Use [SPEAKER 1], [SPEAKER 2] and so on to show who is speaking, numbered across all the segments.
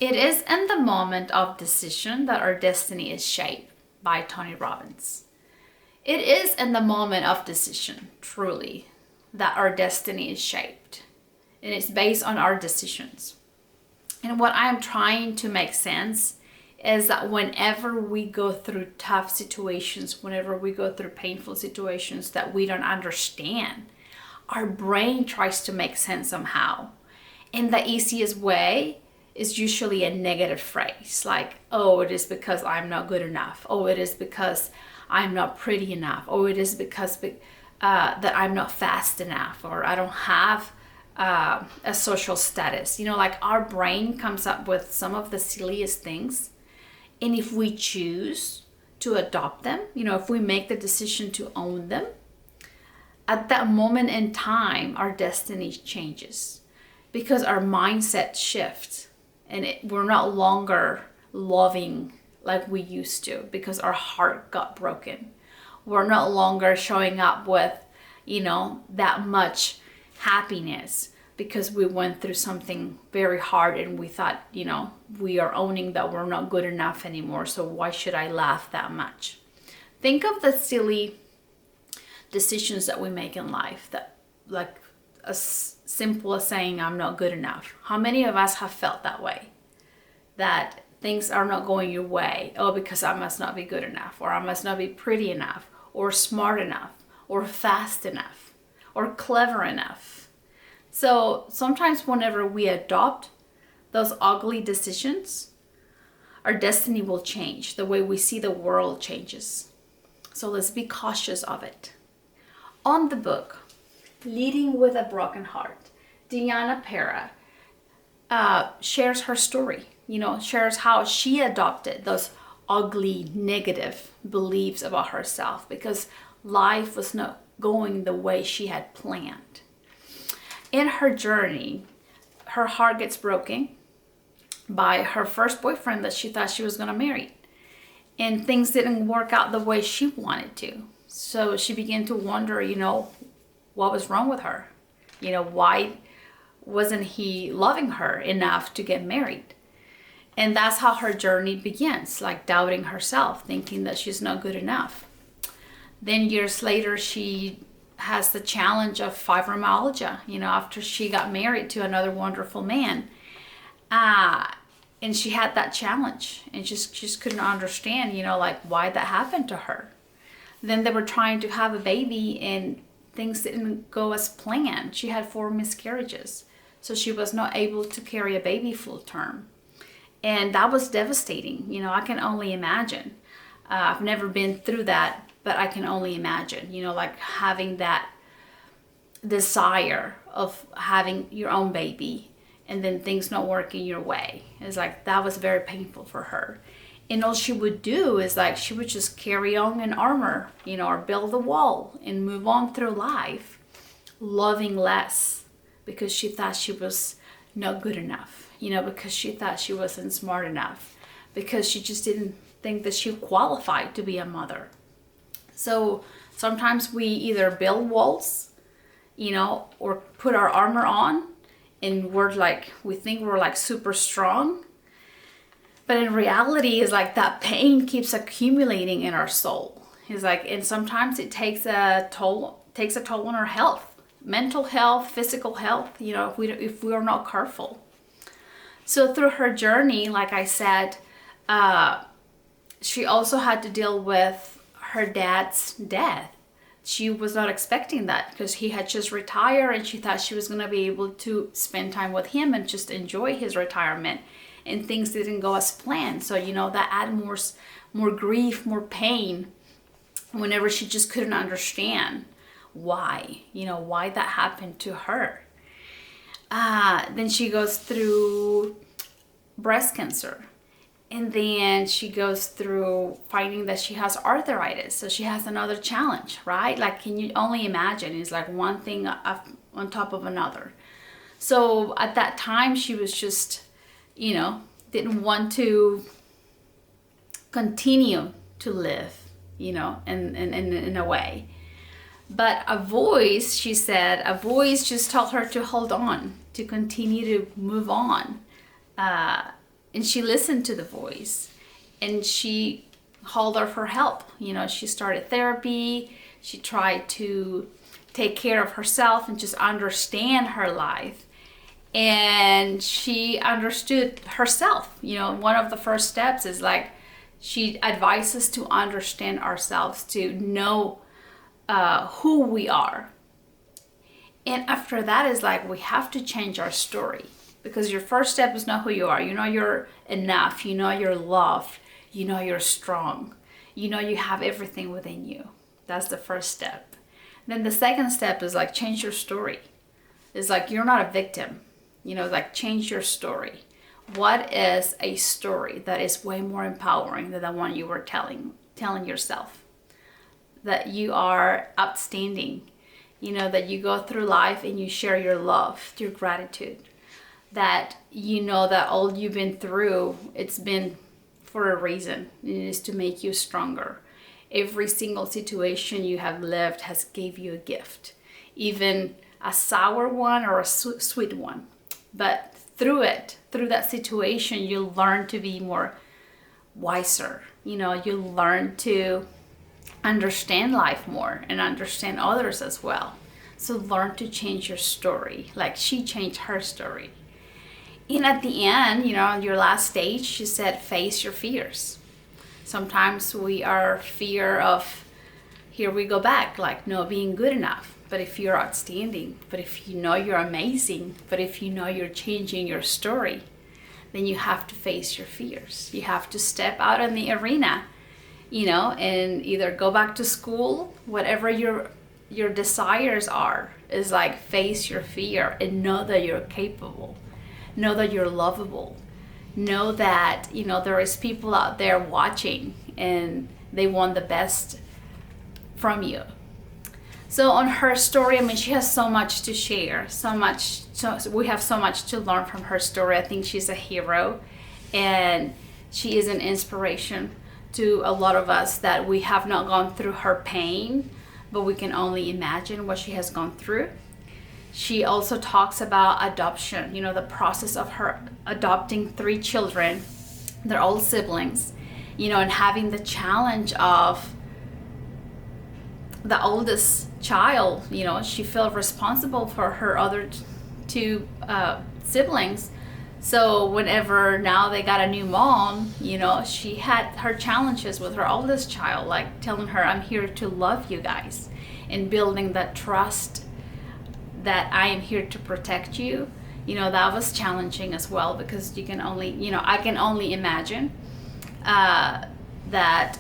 [SPEAKER 1] It is in the moment of decision that our destiny is shaped, by Tony Robbins. It is in the moment of decision, truly, that our destiny is shaped. And it's based on our decisions. And what I'm trying to make sense is that whenever we go through tough situations, whenever we go through painful situations that we don't understand, our brain tries to make sense somehow. And the easiest way is usually a negative phrase like, oh, it is because I'm not good enough. Oh, it is because I'm not pretty enough. Oh, it is because that I'm not fast enough, or I don't have a social status. Like our brain comes up with some of the silliest things. And if we choose to adopt them, if we make the decision to own them, at that moment in time, our destiny changes because our mindset shifts and we're not longer loving like we used to because our heart got broken. We're no longer showing up with, that much happiness because we went through something very hard and we thought, we are owning that we're not good enough anymore. So why should I laugh that much? Think of the silly decisions that we make in life that, like, as simple as saying I'm not good enough. How many of us have felt that way? That things are not going your way. Oh, because I must not be good enough, or I must not be pretty enough, or smart enough, or fast enough, or clever enough. So sometimes whenever we adopt those ugly decisions, our destiny will change. The way we see the world changes. So let's be cautious of it. On the book, Leading with a Broken Heart, Diana Parra shares her story, shares how she adopted those ugly, negative beliefs about herself because life was not going the way she had planned. In her journey, her heart gets broken by her first boyfriend that she thought she was going to marry. And things didn't work out the way she wanted to. So she began to wonder, what was wrong with her? Why wasn't he loving her enough to get married? And that's how her journey begins, like doubting herself, thinking that she's not good enough. Then years later, she has the challenge of fibromyalgia, after she got married to another wonderful man. And she had that challenge and just couldn't understand, why that happened to her. Then they were trying to have a baby and things didn't go as planned. She had 4 miscarriages. So she was not able to carry a baby full term. And that was devastating. I can only imagine. I've never been through that, but I can only imagine, like having that desire of having your own baby and then things not working your way. It's like that was very painful for her. And all she would do is she would just carry on in armor, or build a wall and move on through life, loving less because she thought she was not good enough, because she thought she wasn't smart enough, because she just didn't think that she qualified to be a mother. So sometimes we either build walls, or put our armor on and we think we're super strong. But in reality, it's that pain keeps accumulating in our soul. It's and sometimes it takes a toll on our health, mental health, physical health, if we are not careful. So through her journey, like I said, she also had to deal with her dad's death. She was not expecting that because he had just retired and she thought she was going to be able to spend time with him and just enjoy his retirement. And things didn't go as planned. So, that added more grief, more pain whenever she just couldn't understand why that happened to her. Then she goes through breast cancer. And then she goes through finding that she has arthritis. So she has another challenge, right? Can you only imagine? It's one thing on top of another. So at that time, she was just didn't want to continue to live, in a way. But she said, a voice just told her to hold on, to continue to move on. And she listened to the voice, and she called her for help. She started therapy. She tried to take care of herself and just understand her life. And she understood herself. One of the first steps is like, she advises to understand ourselves, to know who we are. And after that is like, we have to change our story, because your first step is know who you are. You're enough. You're loved. You're strong. You have everything within you. That's the first step. Then the second step is like, change your story. It's like, you're not a victim. Like, change your story. What is a story that is way more empowering than the one you were telling yourself? That you are outstanding. That you go through life and you share your love, your gratitude. That that all you've been through, it's been for a reason. It is to make you stronger. Every single situation you have lived has gave you a gift, even a sour one or a sweet one. But through that situation, you learn to be more wiser. You learn to understand life more and understand others as well. So learn to change your story, like she changed her story. And at the end, your last stage, she said, face your fears. Sometimes we are fear of, here we go back, like not being good enough. But if you're outstanding, but if you're amazing, but if you're changing your story, then you have to face your fears. You have to step out in the arena, and either go back to school, whatever your desires are, is like, face your fear and know that you're capable. Know that you're lovable. Know that, there is people out there watching and they want the best from you. So on her story, she has so much to share, so we have so much to learn from her story. I think she's a hero, and she is an inspiration to a lot of us that we have not gone through her pain, but we can only imagine what she has gone through. She also talks about adoption, the process of her adopting 3 children. They're all siblings, and having the challenge of the oldest child, she felt responsible for her other 2 siblings. So whenever now they got a new mom, she had her challenges with her oldest child, like telling her, I'm here to love you guys, and building that trust that I am here to protect you. That was challenging as well, because you can only, I can only imagine that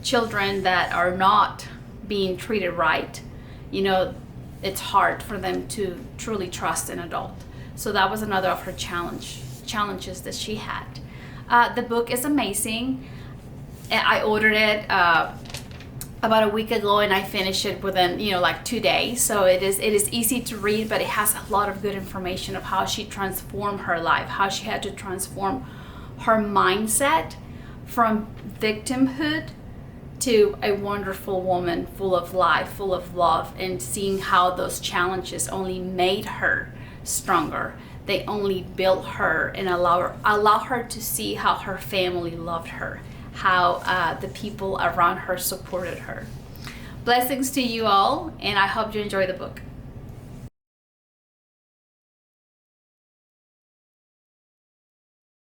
[SPEAKER 1] children that are not being treated right, it's hard for them to truly trust an adult. So that was another of her challenges that she had. The book is amazing. I ordered it about a week ago, and I finished it within 2 days. So it is easy to read, but it has a lot of good information of how she transformed her life, how she had to transform her mindset from victimhood to a wonderful woman, full of life, full of love, and seeing how those challenges only made her stronger. They only built her and allow her to see how her family loved her, how the people around her supported her. Blessings to you all, and I hope you enjoy the book.